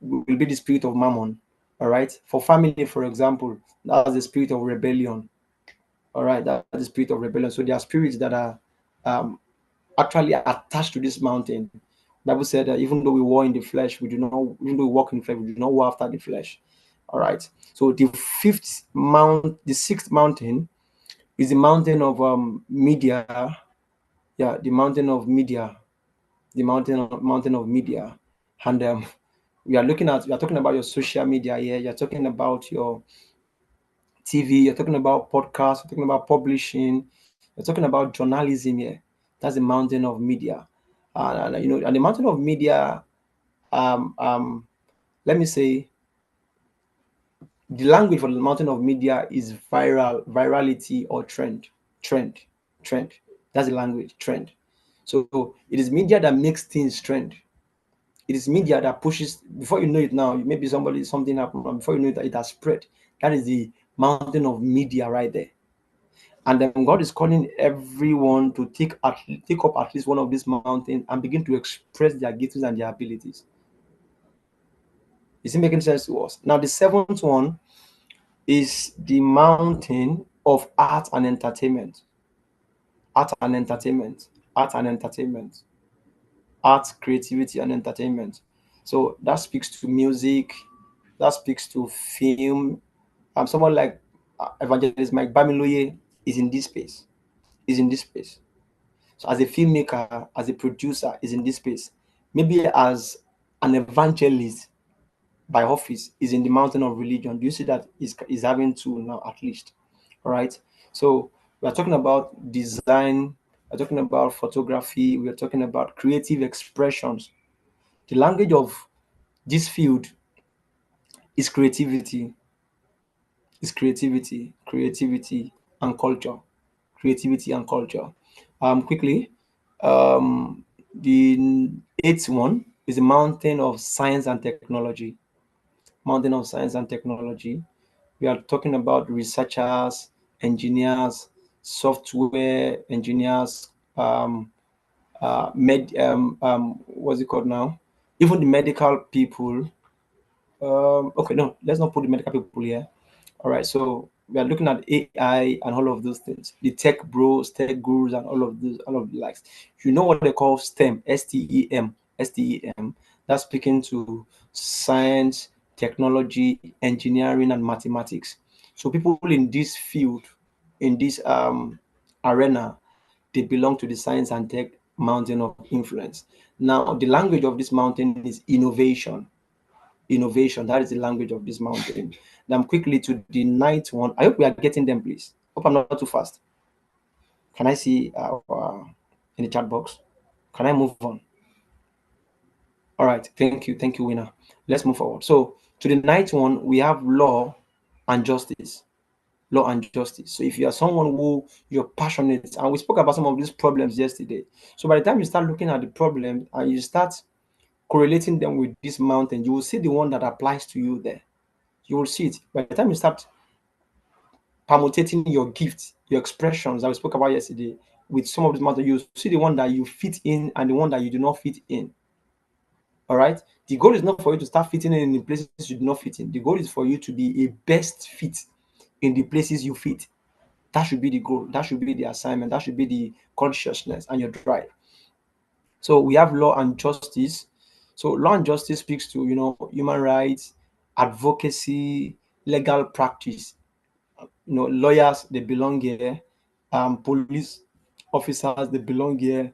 will be the spirit of mammon. All right. For family, for example, that's the spirit of rebellion. All right, that's the spirit of rebellion. So there are spirits that are um, actually attached to this mountain. Bible said that even though we war in the flesh, we do not. Even though we walk in the flesh, we do not war after the flesh. All right. So the sixth mountain is the mountain of media. Yeah, the mountain of media, the mountain of media, and we are talking about your social media here. You're talking about your TV. You're talking about podcasts. You're talking about publishing. You're talking about journalism here. That's the mountain of media, and the mountain of media. Um, um, Let me say The language for the mountain of media is virality or trend, trend. That's the language, trend. So it is media that makes things trend. It is media that pushes. Before you know it, now maybe something happened, and before you know it, it has spread. That is the mountain of media right there. And then God is calling everyone to take up at least one of these mountains and begin to express their gifts and their abilities. Is it making sense to us? Now, the seventh one is the mountain of art and entertainment. Art and entertainment. Art and entertainment. Art, creativity, and entertainment. So that speaks to music, that speaks to film. Someone like evangelist Mike Bamiloye is in this space. Is in this space. So as a filmmaker, as a producer, is in this space. Maybe as an evangelist by office is in the mountain of religion. Do you see that is having two now at least? All right. So we are talking about design, we're talking about photography, we're talking about creative expressions. The language of this field is creativity, creativity and culture. Creativity and culture. Quickly, the eighth one is the mountain of science and technology. Mountain of science and technology. We are talking about researchers, engineers, software engineers, what's it called now? Even the medical people. Okay, no, let's not put the medical people here. All right, so we are looking at AI and all of those things, the tech bros, tech gurus, and all of the likes. You know what they call STEM, STEM, STEM. That's speaking to science, technology, engineering, and mathematics. So people in this field, in this arena, they belong to the science and tech mountain of influence. Now, the language of this mountain is innovation. Innovation. That is the language of this mountain. Then quickly to the ninth one. I hope we are getting them, please. Hope I'm not too fast. Can I see in the chat box? Can I move on? All right. Thank you, winner. Let's move forward. So to the ninth one, we have law and justice. Law and justice. So if you are someone who you're passionate, and we spoke about some of these problems yesterday. So by the time you start looking at the problem and you start correlating them with this mountain, you will see the one that applies to you there. You will see it. By the time you start permutating your gifts, your expressions that we spoke about yesterday with some of these matters, you see the one that you fit in and the one that you do not fit in. All right. The goal is not for you to start fitting in the places you do not fit in. The goal is for you to be a best fit in the places you fit. That should be the goal. That should be the assignment. That should be the consciousness and your drive. So we have law and justice. So law and justice speaks to human rights, advocacy, legal practice. Lawyers, they belong here. Police officers, they belong here.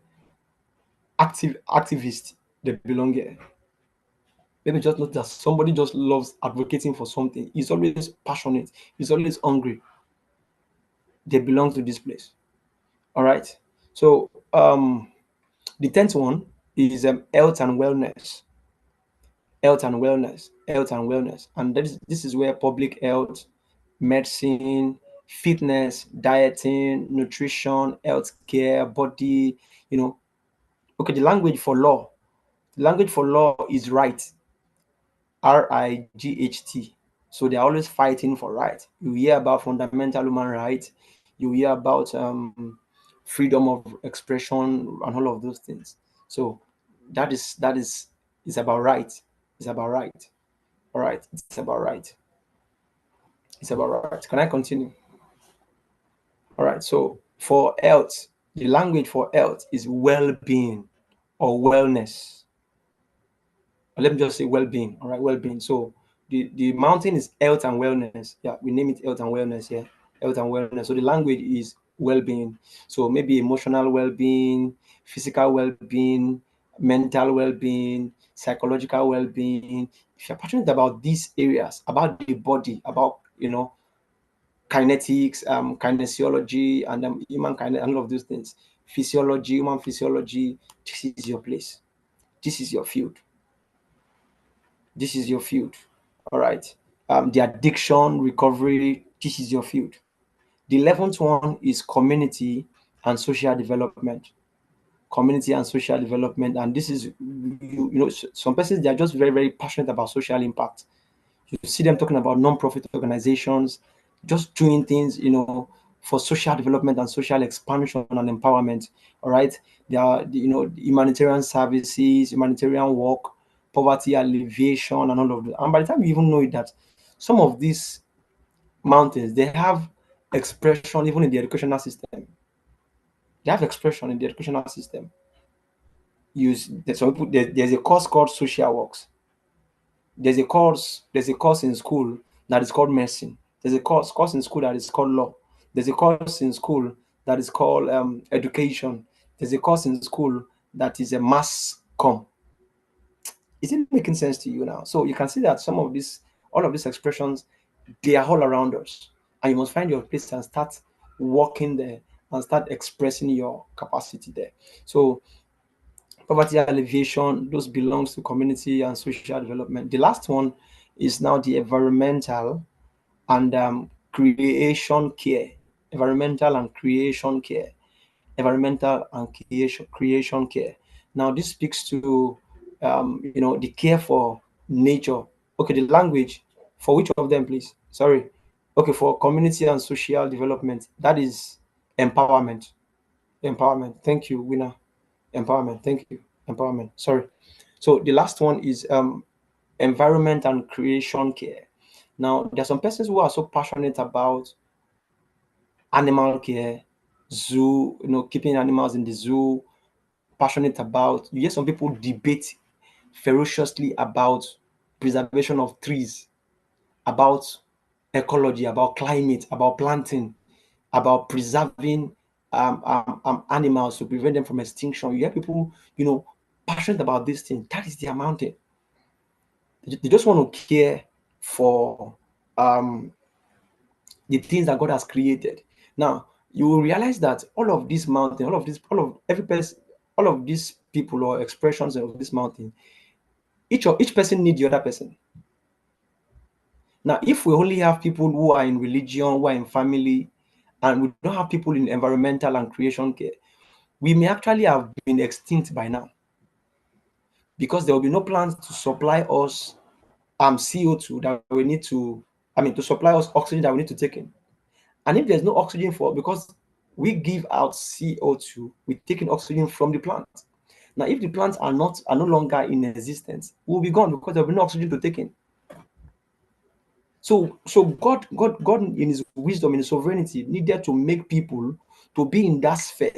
Activists, they belong here. Maybe just notice that somebody just loves advocating for something. He's always passionate. He's always hungry. They belong to this place. All right. So the tenth one is health and wellness. Health and wellness, and this is where public health, medicine, fitness, dieting, nutrition, healthcare, body, you know. Okay, the language for law is right, RIGHT. So they're always fighting for right. You hear about fundamental human rights, you hear about freedom of expression and all of those things. So that is it's about right. It's about right. All right, it's about right. It's about right. Can I continue? All right. So for health, the language for health is well-being or wellness. Let me just say well-being. All right, well-being. So the mountain is health and wellness. Yeah, we name it health and wellness. Yeah, health and wellness. So the language is well-being. So maybe emotional well-being, physical well-being, mental well-being, psychological well-being. If you're passionate about these areas, about the body, about kinetics, kinesiology, and human kinet, and all of those things, physiology, human physiology, this is your place. This is your field. This is your field. All right. the addiction recovery. This is your field. The 11th one is community and social development. Community and social development, and this is some persons, they are just very, very passionate about social impact. You see them talking about non-profit organizations, just doing things, for social development and social expansion and empowerment. All right, there are humanitarian services, humanitarian work, poverty alleviation, and all of that. And by the time you even know it, that some of these mountains, they have expression even in the educational system. They have expression in the educational system. There's some people, there's a course called social works. There's a course in school that is called medicine. There's a course in school that is called law. There's a course in school that is called education. There's a course in school that is a mass com. Is it making sense to you now? So you can see that all of these expressions, they are all around us, and you must find your place and start working there and start expressing your capacity there. So poverty alleviation, those belongs to community and social development. The last one is now the environmental and creation care. Environmental and creation care. Environmental and creation care. Now this speaks to the care for nature. Okay, the language for which of them, please? Sorry. Okay, for community and social development, that is empowerment. Empowerment. Thank you, winner. Empowerment. Thank you. Empowerment. Sorry. So the last one is environment and creation care. Now, there are some persons who are so passionate about animal care, zoo, keeping animals in the zoo, passionate about. You hear some people debate ferociously about preservation of trees, about ecology, about climate, about planting, about preserving animals to prevent them from extinction. You hear people, passionate about this thing. That is their mountain. They just want to care for um, the things that God has created. Now, you will realize that all of this mountain, all of every person, all of these people or expressions of this mountain, each person need the other person. Now, if we only have people who are in religion, who are in family, and we don't have people in environmental and creation care, we may actually have been extinct by now, because there will be no plans to supply us CO2 that we need to, to supply us oxygen that we need to take in. And if there's no oxygen because we give out CO2, we're taking oxygen from the plant. Now, if the plants are no longer in existence, we'll be gone because there'll be no oxygen to take in. So God in his wisdom, in his sovereignty, needed to make people to be in that sphere.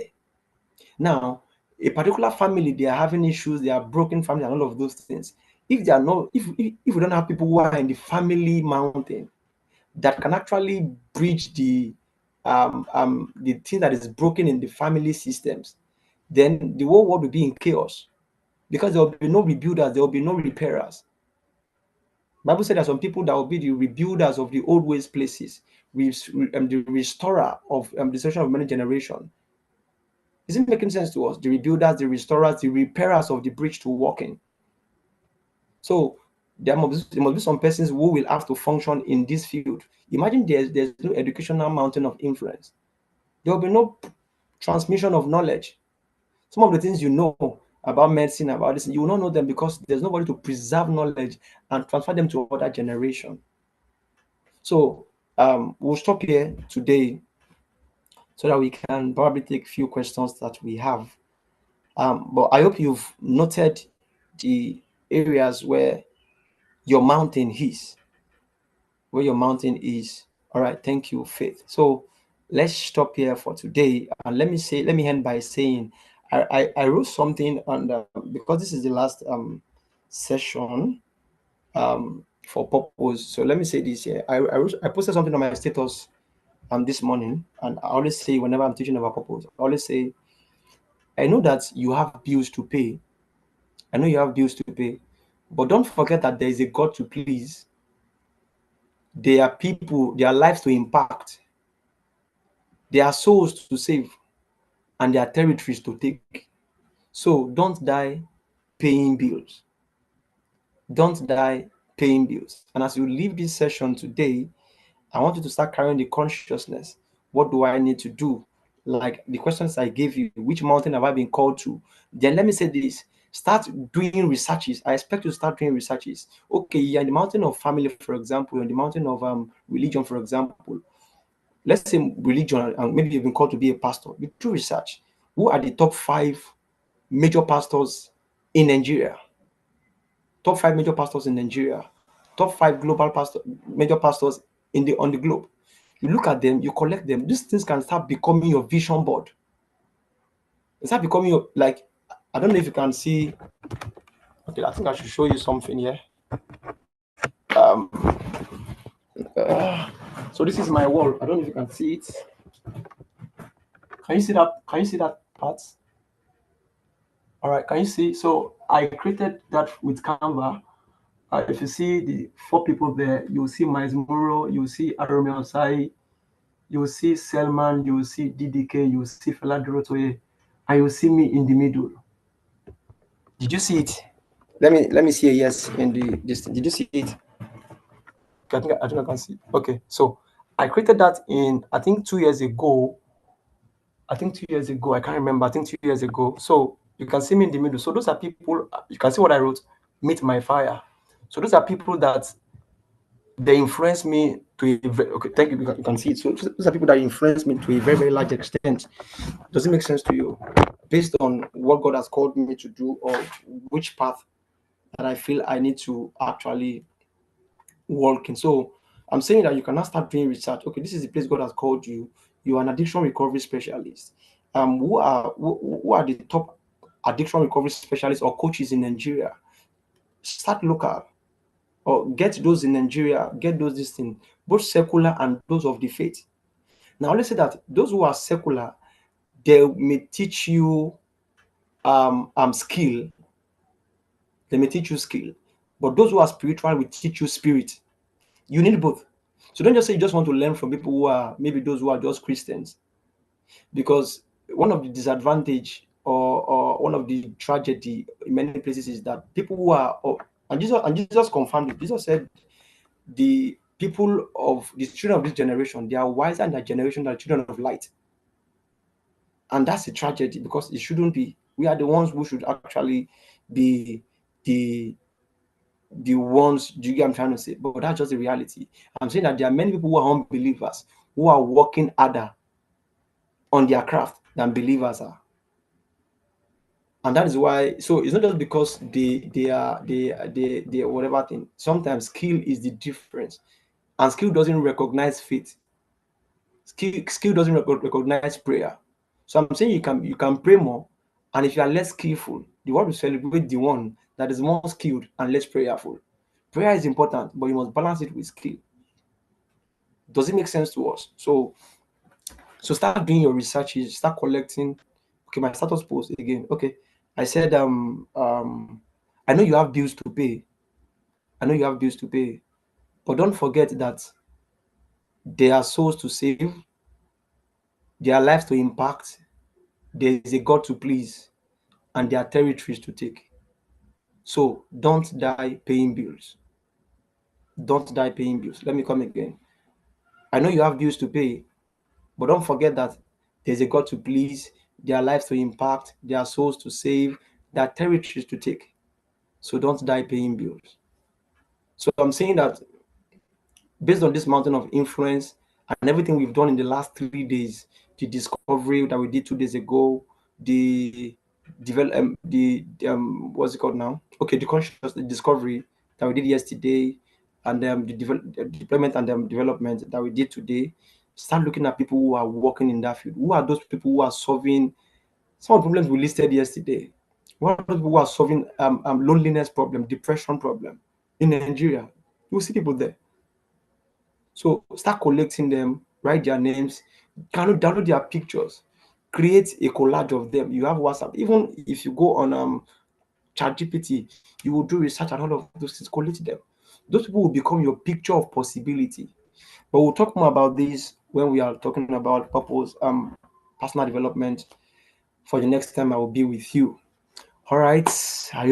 Now, a particular family, they are having issues, they are broken family, and all of those things. If they are not, if we don't have people who are in the family mountain that can actually bridge the thing that is broken in the family systems, then the whole world will be in chaos, because there will be no rebuilders, there will be no repairers. Bible said there are some people that will be the rebuilders of the old ways places, the restorer of the destruction of many generations. Is it making sense to us? The rebuilders, the restorers, the repairers of the bridge to walk in. So there must be some persons who will have to function in this field. Imagine there's no educational mountain of influence. There will be no transmission of knowledge. Some of the things you know about medicine, about this, you will not know them because there's nobody to preserve knowledge and transfer them to other generation. So we'll stop here today so that we can probably take a few questions that we have. But I hope you've noted the areas where your mountain is. Where your mountain is. All right, thank you, Faith. So let's stop here for today. And let me end by saying I wrote something on because this is the last session for purpose. So let me say this here. I posted something on my status this morning, and I always say whenever I'm teaching about purpose, I always say, I know that you have bills to pay. I know you have bills to pay, but don't forget that there is a God to please. There are people, there are lives to impact. There are souls to save, and there are territories to take. So don't die paying bills. Don't die paying bills. And as you leave this session today, I want you to start carrying the consciousness. What do I need to do? Like the questions I gave you, which mountain have I been called to? Then let me say this, start doing researches. I expect you to start doing researches. Okay, you're in the mountain of family, for example, you're in the mountain of religion, for example. Let's say religion, and maybe you've been called to be a pastor. You do research. Who are the top 5 major pastors in Nigeria? Top 5 major pastors in Nigeria, top 5 major pastors in the on the globe. You look at them, you collect them. These things can start becoming your vision board. It start becoming your, like, I don't know if you can see. Okay, I think I should show you something here. Um, so this is my wall. I don't know if you can see it. Can you see that? Can you see that part? All right. Can you see? So I created that with Canva. If you see the 4 people there, you'll see Miles Muro, you'll see Arome Osai, you will see Selman, you will see DDK, you will see Fela Durotoye, and you will see me in the middle. Did you see it? Let me see a yes in the this. Did you see it? I think I can see. Okay, so I created that in, I think 2 years ago. I think 2 years ago. I can't remember. I think 2 years ago. So you can see me in the middle. So those are people. You can see what I wrote. Meet my fire. So those are people that they influence me to a very, okay. Thank you. You can see it. So those are people that influence me to a very, very large extent. Does it make sense to you? Based on what God has called me to do, or which path that I feel I need to actually walk in. So I'm saying that you cannot start doing research. Okay, this is the place God has called you. You are an addiction recovery specialist. Who are the top addiction recovery specialists or coaches in Nigeria? Start local, or get those in Nigeria, get those this thing, both secular and those of the faith. Now let's say that those who are secular, they may teach you skill. They may teach you skill, but those who are spiritual will teach you spirit. You need both. So don't just say you just want to learn from people who are maybe those who are just Christians, because one of the disadvantage, or one of the tragedy in many places, is that people who are, and Jesus confirmed it. Jesus said the people of the children of this generation, they are wiser in that generation than the children of light. And that's a tragedy, because it shouldn't be. We are the ones who should actually be the ones. Do you get what I'm trying to say? But that's just the reality. I'm saying that there are many people who are unbelievers who are working harder on their craft than believers are. And that is why, so it's not just because they whatever thing. Sometimes skill is the difference. And skill doesn't recognize faith. Skill doesn't recognize prayer. So I'm saying you can pray more, and if you are less skillful, the world will celebrate the one that is more skilled and less prayerful. Prayer is important, but you must balance it with skill. Does it make sense to us? So start doing your researches, start collecting. Okay, my status post again. Okay, I said I know you have bills to pay. I know you have bills to pay, but don't forget that there are souls to save, there are lives to impact, there is a God to please, and there are territories to take. So don't die paying bills. Don't die paying bills. Let me come again. I know you have bills to pay, but don't forget that there's a God to please, there are lives to impact, there are souls to save, there are territories to take. So don't die paying bills. So I'm saying that based on this mountain of influence and everything we've done in the last 3 days, the discovery that we did 2 days ago, the what's it called now? Okay, the discovery that we did yesterday, and deployment and development that we did today. Start looking at people who are working in that field. Who are those people who are solving some of the problems we listed yesterday? What are those people who are solving loneliness problem, depression problem in Nigeria? You will see people there. So start collecting them, write their names, download their pictures, create a collage of them. You have WhatsApp. Even if you go on ChatGPT, you will do research and all of those things, collect them. Those people will become your picture of possibility. But we'll talk more about this when we are talking about purpose, personal development. For the next time, I will be with you. All right. I hope